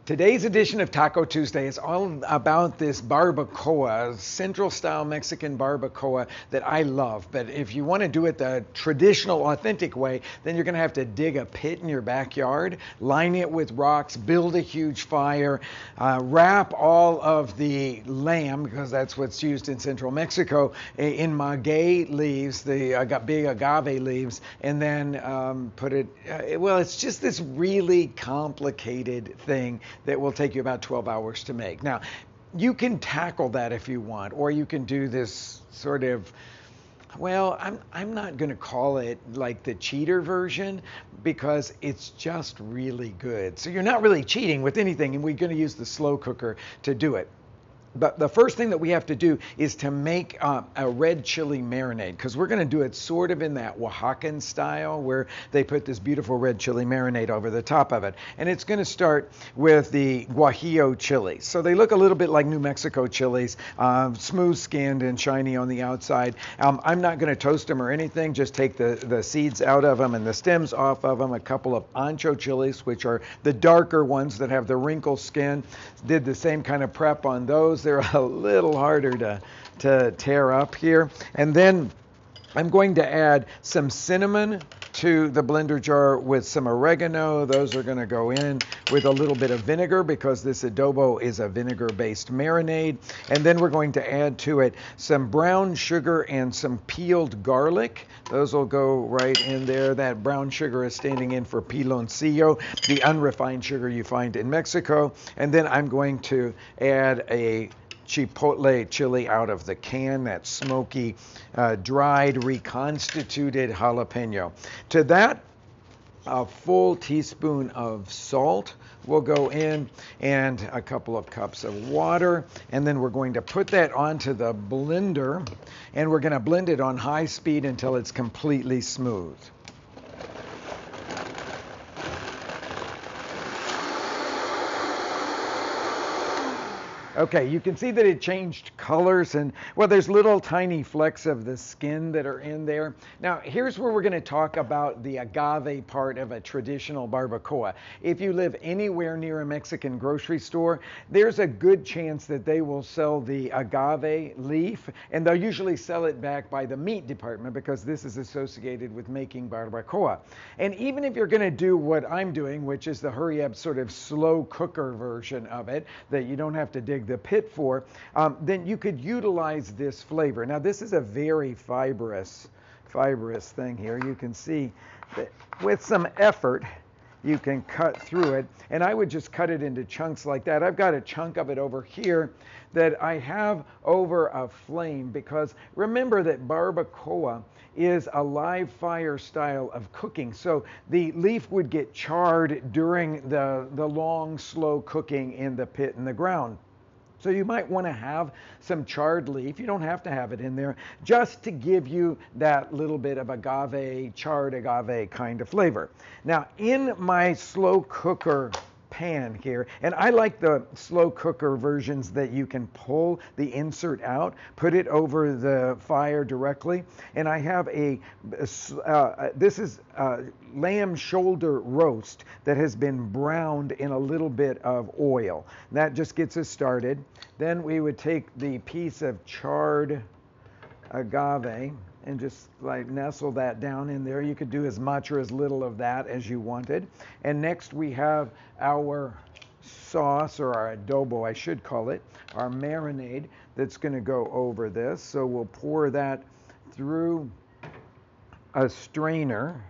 Today's edition of Taco Tuesday is all about this barbacoa, Central style Mexican barbacoa that I love. But if you want to do it the traditional, authentic way, then you're going to have to dig a pit in your backyard, line it with rocks, build a huge fire, wrap all of the lamb, because that's what's used in Central Mexico, in maguey leaves, the big agave leaves, and then put it, well, it's just this really complicated thing that will take you about 12 hours to make. Now, you can tackle that if you want, or you can do this sort of, well, I'm not going to call it like the cheater version because it's just really good. So you're not really cheating with anything, and we're going to use the slow cooker to do it. But the first thing that we have to do is to make a red chili marinade, because we're going to do it sort of in that Oaxacan style where they put this beautiful red chili marinade over the top of it. And it's going to start with the Guajillo chilies. So they look a little bit like New Mexico chilies, smooth skinned and shiny on the outside. I'm not going to toast them or anything, just take the seeds out of them and the stems off of them. A couple of ancho chilies, which are the darker ones that have the wrinkled skin. Did the same kind of prep on those. They're a little harder to tear up here. And then I'm going to add some cinnamon to the blender jar with some oregano. Those are going to go in with a little bit of vinegar because this adobo is a vinegar-based marinade. And then we're going to add to it some brown sugar and some peeled garlic. Those will go right in there. That brown sugar is standing in for piloncillo, the unrefined sugar you find in Mexico. And then I'm going to add a chipotle chili out of the can, that smoky, dried, reconstituted jalapeno. To that, a full teaspoon of salt will go in and a couple of cups of water. And then we're going to put that onto the blender and we're going to blend it on high speed until it's completely smooth. Okay, you can see that it changed colors and, well, there's little tiny flecks of the skin that are in there. Now, here's where we're going to talk about the agave part of a traditional barbacoa. If you live anywhere near a Mexican grocery store, there's a good chance that they will sell the agave leaf, and they'll usually sell it back by the meat department because this is associated with making barbacoa. And even if you're going to do what I'm doing, which is the hurry-up sort of slow cooker version of it that you don't have to dig the pit for, then you could utilize this flavor. Now, this is a very fibrous thing here. You can see that with some effort, you can cut through it. And I would just cut it into chunks like that. I've got a chunk of it over here that I have over a flame because remember that barbacoa is a live fire style of cooking. So the leaf would get charred during the long, slow cooking in the pit in the ground. So you might want to have some charred leaf. You don't have to have it in there, just to give you that little bit of agave, charred agave kind of flavor. Now, in my slow cooker pan here, and I like the slow cooker versions that you can pull the insert out, put it over the fire directly, and I have this is lamb shoulder roast that has been browned in a little bit of oil. That just gets us started. Then we would take the piece of charred agave and just like nestle that down in there. You could do as much or as little of that as you wanted. And next we have our sauce, or our adobo, I should call it, our marinade that's going to go over this. So we'll pour that through a strainer.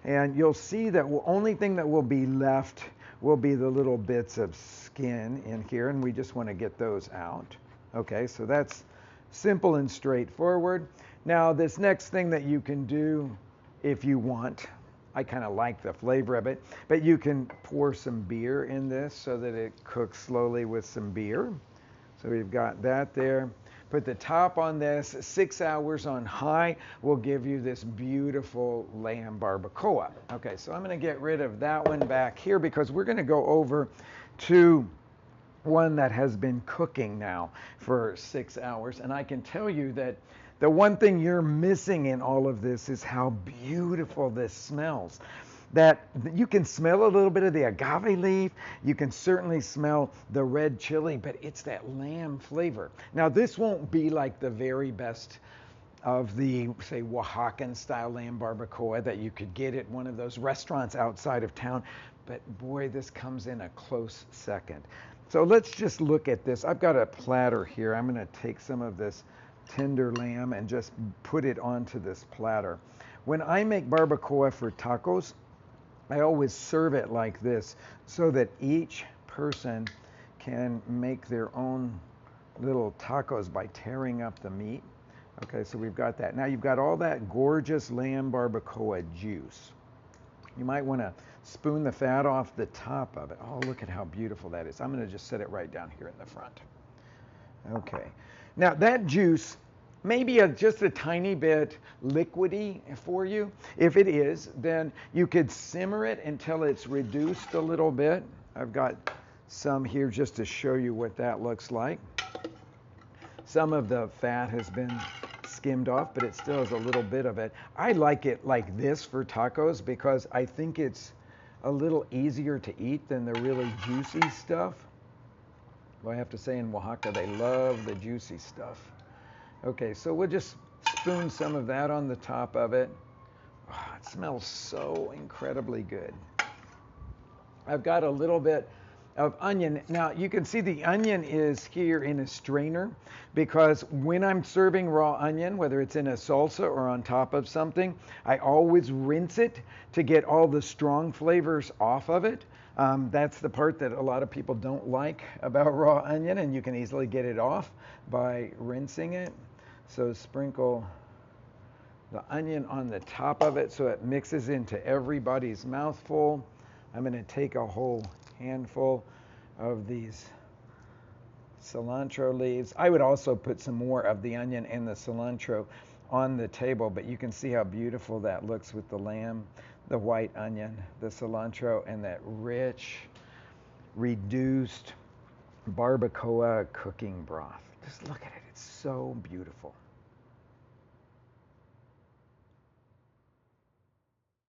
And you'll see that the only thing that will be left will be the little bits of skin in here, and we just want to get those out. Okay, so that's simple and straightforward. Now, this next thing that you can do if you want, I kind of like the flavor of it, but you can pour some beer in this so that it cooks slowly with some beer. So we've got that there. Put the top on this. 6 hours on high will give you this beautiful lamb barbacoa. Okay, so I'm going to get rid of that one back here because we're going to go over to one that has been cooking now for 6 hours. And I can tell you that the one thing you're missing in all of this is how beautiful this smells. that you can smell a little bit of the agave leaf. You can certainly smell the red chili, but it's that lamb flavor. Now, this won't be like the very best of the, say, Oaxacan style lamb barbacoa that you could get at one of those restaurants outside of town. But boy, this comes in a close second. So let's just look at this. I've got a platter here. I'm going to take some of this tender lamb and just put it onto this platter. When I make barbacoa for tacos, I always serve it like this so that each person can make their own little tacos by tearing up the meat. Okay, so we've got that. Now you've got all that gorgeous lamb barbacoa juice. You might want to spoon the fat off the top of it. Oh, look at how beautiful that is. I'm going to just set it right down here in the front. Okay. Now that juice may be just a tiny bit liquidy for you. If it is, then you could simmer it until it's reduced a little bit. I've got some here just to show you what that looks like. Some of the fat has been skimmed off, but it still has a little bit of it. I like it like this for tacos because I think it's a little easier to eat than the really juicy stuff. Well, I have to say in Oaxaca, they love the juicy stuff. Okay, so we'll just spoon some of that on the top of it. Oh, it smells so incredibly good. I've got a little bit of onion. Now you can see the onion is here in a strainer because when I'm serving raw onion, whether it's in a salsa or on top of something, I always rinse it to get all the strong flavors off of it. That's the part that a lot of people don't like about raw onion, and you can easily get it off by rinsing it. So sprinkle the onion on the top of it so it mixes into everybody's mouthful. I'm going to take a whole handful of these cilantro leaves. I would also put some more of the onion and the cilantro on the table, but you can see how beautiful that looks with the lamb, the white onion, the cilantro, and that rich, reduced barbacoa cooking broth. Just look at it. It's so beautiful.